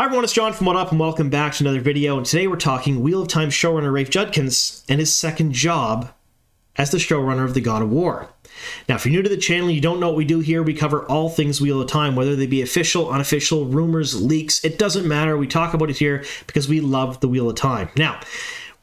everyone, it's John from What Up, and welcome back to another video. And today we're talking Wheel of Time showrunner Rafe Judkins and his second job as the showrunner of The God of War. Now, if you're new to the channel and you don't know what we do here, we cover all things Wheel of Time, whether they be official, unofficial, rumors, leaks. It doesn't matter. We talk about it here because we love the Wheel of Time. Now,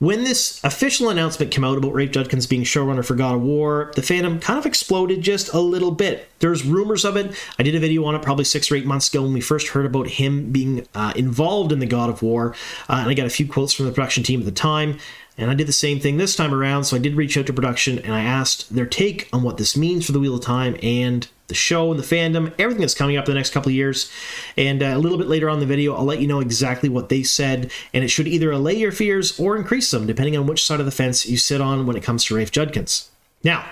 when this official announcement came out about Rafe Judkins being showrunner for God of War, the fandom kind of exploded just a little bit. There's rumors of it. I did a video on it probably 6 or 8 months ago when we first heard about him being involved in the God of War, and I got a few quotes from the production team at the time. And I did the same thing this time around, so I did reach out to production and I asked their take on what this means for the Wheel of Time and the show and the fandom, everything that's coming up in the next couple of years. And a little bit later on in the video, I'll let you know exactly what they said, and it should either allay your fears or increase them, depending on which side of the fence you sit on when it comes to Rafe Judkins. Now,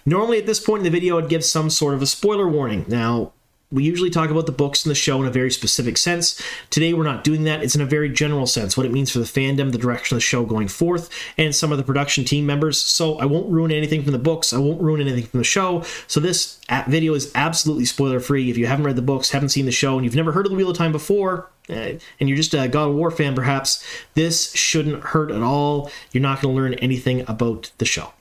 normally at this point in the video, I'd give some sort of a spoiler warning. Now, we usually talk about the books and the show in a very specific sense. Today, we're not doing that. It's in a very general sense, what it means for the fandom, the direction of the show going forth, and some of the production team members. So I won't ruin anything from the books. I won't ruin anything from the show. So this video is absolutely spoiler-free. If you haven't read the books, haven't seen the show, and you've never heard of the Wheel of Time before, and you're just a God of War fan perhaps, this shouldn't hurt at all. You're not going to learn anything about the show.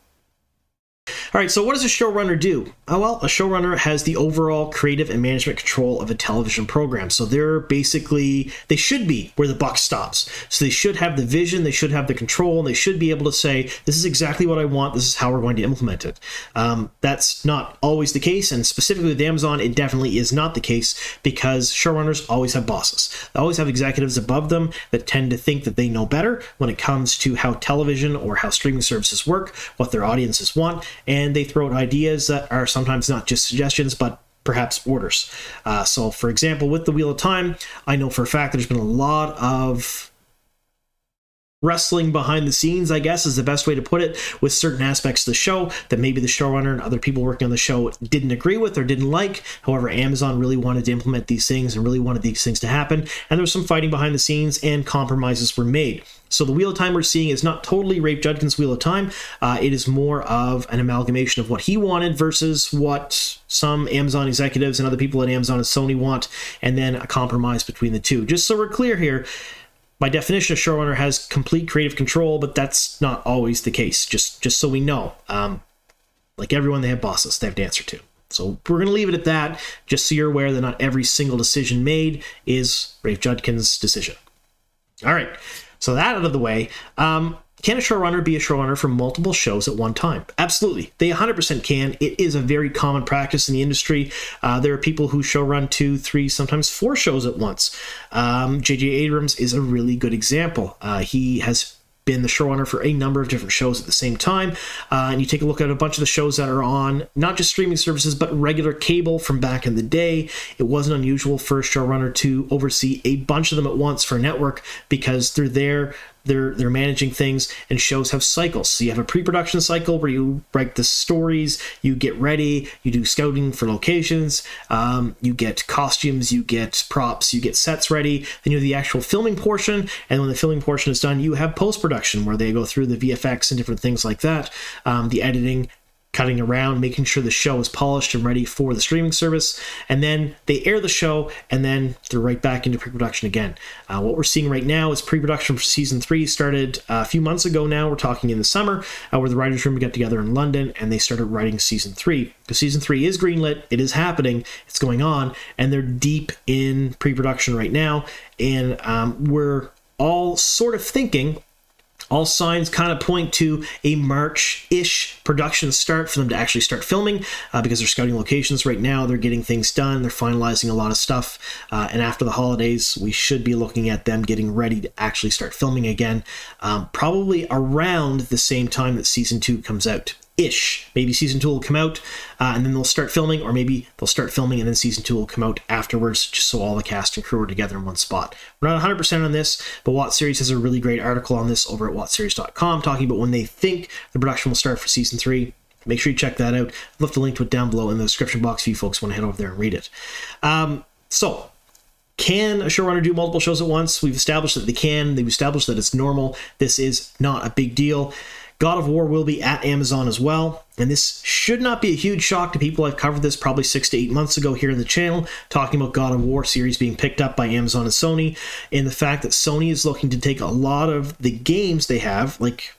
All right, so what does a showrunner do? Oh, well, a showrunner has the overall creative and management control of a television program. So they're basically, they should be where the buck stops. So they should have the vision, they should have the control, and they should be able to say, this is exactly what I want, this is how we're going to implement it. That's not always the case, and specifically with Amazon, it definitely is not the case, because showrunners always have bosses. They always have executives above them that tend to think that they know better when it comes to how television or how streaming services work, what their audiences want, and they throw out ideas that are sometimes not just suggestions, but perhaps orders. So, for example, with the Wheel of Time, I know for a fact there's been a lot of wrestling behind the scenes, I guess is the best way to put it, with certain aspects of the show that maybe the showrunner and other people working on the show didn't agree with or didn't like. However, Amazon really wanted to implement these things and really wanted these things to happen, and there was some fighting behind the scenes and compromises were made. So the Wheel of Time we're seeing is not totally Rafe Judkins' Wheel of Time. It is more of an amalgamation of what he wanted versus what some Amazon executives and other people at Amazon and Sony want, and then a compromise between the two. Just so we're clear here, by definition, a showrunner has complete creative control, but that's not always the case, just so we know. Like everyone, they have bosses they have to answer to. So we're going to leave it at that, just so you're aware that not every single decision made is Rafe Judkins' decision. All right, so that out of the way, can a showrunner be a showrunner for multiple shows at one time? Absolutely. They 100% can. It is a very common practice in the industry. There are people who showrun 2, 3, sometimes 4 shows at once. J.J. Abrams is a really good example. He has been the showrunner for a number of different shows at the same time, and you take a look at a bunch of the shows that are on not just streaming services but regular cable from back in the day. It wasn't unusual for a showrunner to oversee a bunch of them at once for a network because they're there. They're managing things, and shows have cycles. So you have a pre-production cycle where you write the stories, you get ready, you do scouting for locations, you get costumes, you get props, you get sets ready, then you have the actual filming portion, and when the filming portion is done, you have post-production where they go through the VFX and different things like that, the editing, cutting around, making sure the show is polished and ready for the streaming service, and then they air the show, and then they're right back into pre-production again. What we're seeing right now is pre-production for Season 3 started a few months ago now. We're talking in the summer, where the writers' room got together in London, and they started writing Season 3. Because Season 3 is greenlit, it is happening, it's going on, and they're deep in pre-production right now, and we're all sort of thinking, all signs kind of point to a March-ish production start for them to actually start filming, because they're scouting locations right now, they're getting things done, they're finalizing a lot of stuff, and after the holidays, we should be looking at them getting ready to actually start filming again, probably around the same time that Season 2 comes out. Ish. Maybe Season 2 will come out and then they'll start filming, or maybe they'll start filming and then Season 2 will come out afterwards, just so all the cast and crew are together in one spot. We're not 100% on this, but Watch Series has a really great article on this over at WatchSeries.com talking about when they think the production will start for Season 3. Make sure you check that out. I've left a link to it down below in the description box if you folks want to head over there and read it. So, can a showrunner do multiple shows at once? We've established that they can. They've established that it's normal. This is not a big deal. God of War will be at Amazon as well, and this should not be a huge shock to people. I've covered this probably 6 to 8 months ago here in the channel, talking about God of War series being picked up by Amazon and Sony, and the fact that Sony is looking to take a lot of the games they have, like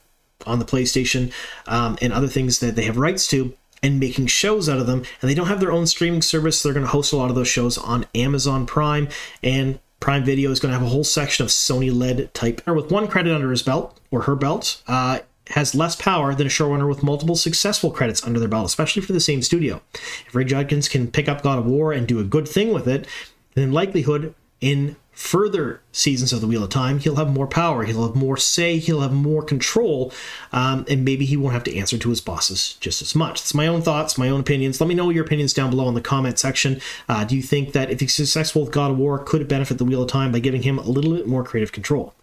on the PlayStation and other things that they have rights to, and making shows out of them. And they don't have their own streaming service. They're going to host a lot of those shows on Amazon Prime, and Prime Video is going to have a whole section of Sony-led type. With one credit under his belt, or her belt, has less power than a showrunner with multiple successful credits under their belt, especially for the same studio. If Ray Judkins can pick up God of War and do a good thing with it, then in likelihood, in further seasons of the Wheel of Time, he'll have more power, he'll have more say, he'll have more control, and maybe he won't have to answer to his bosses just as much. It's my own thoughts, my own opinions. Let me know your opinions down below in the comment section. Do you think that if he's successful with God of War, could it benefit the Wheel of Time by giving him a little bit more creative control?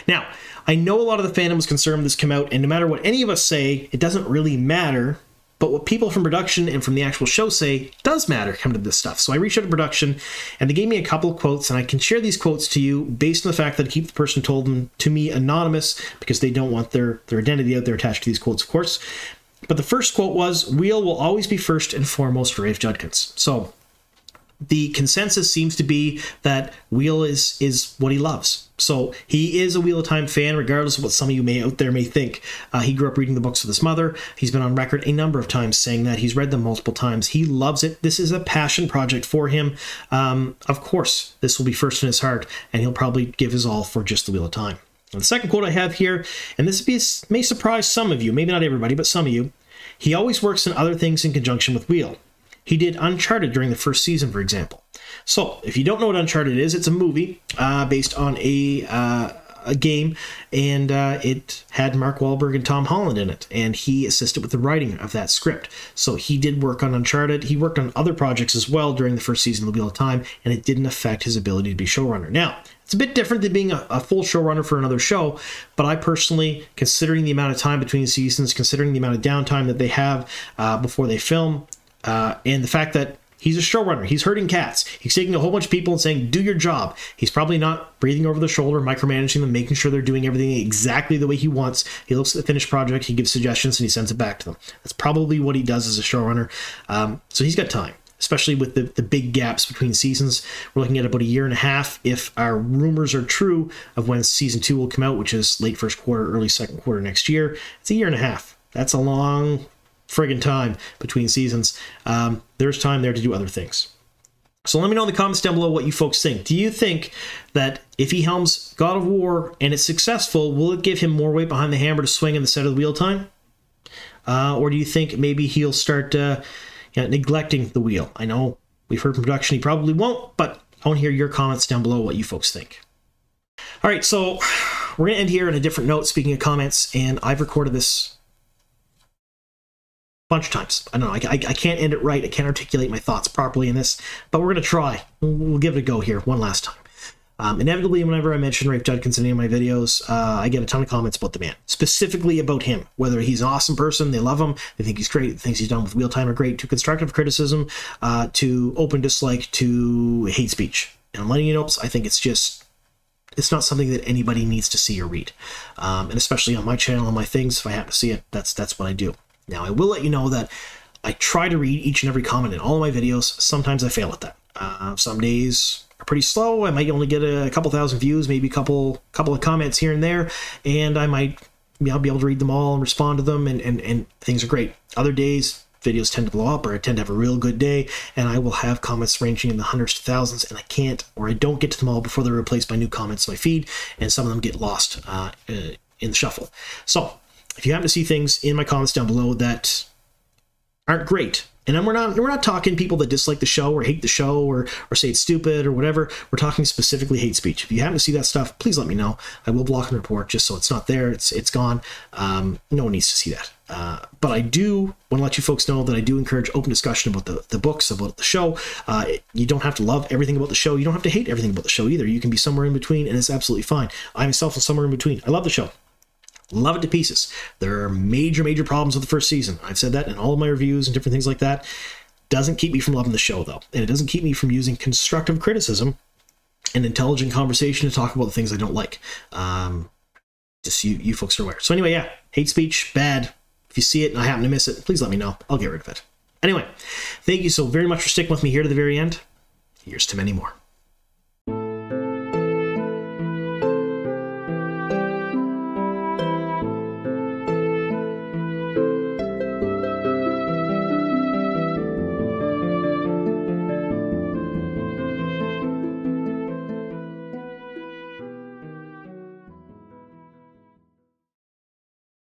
Now, I know a lot of the fandom was concerned when this came out, and no matter what any of us say, it doesn't really matter. But what people from production and from the actual show say does matter coming to this stuff. So I reached out to production, and they gave me a couple of quotes, and I can share these quotes to you based on the fact that I keep the person told them to me anonymous because they don't want their identity out there attached to these quotes, of course. But the first quote was, "Wheel will always be first and foremost for Rafe Judkins." So the consensus seems to be that Wheel is what he loves. So he is a Wheel of Time fan, regardless of what some of you out there may think. He grew up reading the books with his mother. He's been on record a number of times saying that. He's read them multiple times. He loves it. This is a passion project for him. Of course, this will be first in his heart, and he'll probably give his all for just the Wheel of Time. And the second quote I have here, and this may surprise some of you, maybe not everybody, but some of you. "He always works on other things in conjunction with Wheel. He did Uncharted during the first season, for example." So, if you don't know what Uncharted is, it's a movie based on a game, and it had Mark Wahlberg and Tom Holland in it, and he assisted with the writing of that script. So he did work on Uncharted. He worked on other projects as well during the first season of The Wheel of Time, and it didn't affect his ability to be showrunner. Now, it's a bit different than being a full showrunner for another show, but I personally, considering the amount of time between seasons, considering the amount of downtime that they have before they film, and the fact that he's a showrunner, he's herding cats, he's taking a whole bunch of people and saying, do your job. He's probably not breathing over the shoulder, micromanaging them, making sure they're doing everything exactly the way he wants. He looks at the finished project, he gives suggestions, and he sends it back to them. That's probably what he does as a showrunner. So he's got time, especially with the big gaps between seasons. We're looking at about a year and a half, if our rumors are true, of when season 2 will come out, which is late first quarter, early second quarter next year. It's a year and a half. That's a long friggin' time between seasons. There's time there to do other things. So let me know in the comments down below what you folks think. Do you think that if he helms God of War and it's successful, will it give him more weight behind the hammer to swing in the set of the Wheel of Time? Or do you think maybe he'll start neglecting the wheel? I know we've heard from production he probably won't, but I want to hear your comments down below what you folks think. All right, so we're going to end here on a different note, speaking of comments, and I've recorded this bunch of times. I don't know, I can't end it right. I can't articulate my thoughts properly in this, but we're going to try. We'll give it a go here one last time. Inevitably, whenever I mention Rafe Judkins in any of my videos, I get a ton of comments about the man, specifically about him, whether he's an awesome person, they love him, they think he's great, the things he's done with Wheel of Time are great, to constructive criticism, to open dislike, to hate speech. And I'm letting you know, I think it's not something that anybody needs to see or read. And especially on my channel, on my things, if I happen to see it, that's what I do. Now, I will let you know that I try to read each and every comment in all of my videos. Sometimes I fail at that. Some days are pretty slow. I might only get a couple thousand views, maybe a couple of comments here and there, and I might be able to read them all and respond to them, and things are great. Other days, videos tend to blow up, or I tend to have a real good day, and I will have comments ranging in the hundreds to thousands, and I can't, or I don't get to them all before they're replaced by new comments in my feed, and some of them get lost in the shuffle. So, if you happen to see things in my comments down below that aren't great, and we're not talking people that dislike the show or hate the show or say it's stupid or whatever. We're talking specifically hate speech. If you happen to see that stuff, please let me know. I will block and report just so it's not there. It's gone. No one needs to see that. But I do want to let you folks know that I do encourage open discussion about the books, about the show. You don't have to love everything about the show. You don't have to hate everything about the show either. You can be somewhere in between, and it's absolutely fine. I myself am somewhere in between. I love the show. Love it to pieces. There are major problems with the first season. I've said that in all of my reviews and different things like that. Doesn't keep me from loving the show, though. And it doesn't keep me from using constructive criticism and intelligent conversation to talk about the things I don't like. Just you folks are aware. So anyway, yeah, Hate speech, bad. If you see it and I happen to miss it, please let me know. I'll get rid of it. Anyway, thank you so very much for sticking with me here to the very end. Here's to many more.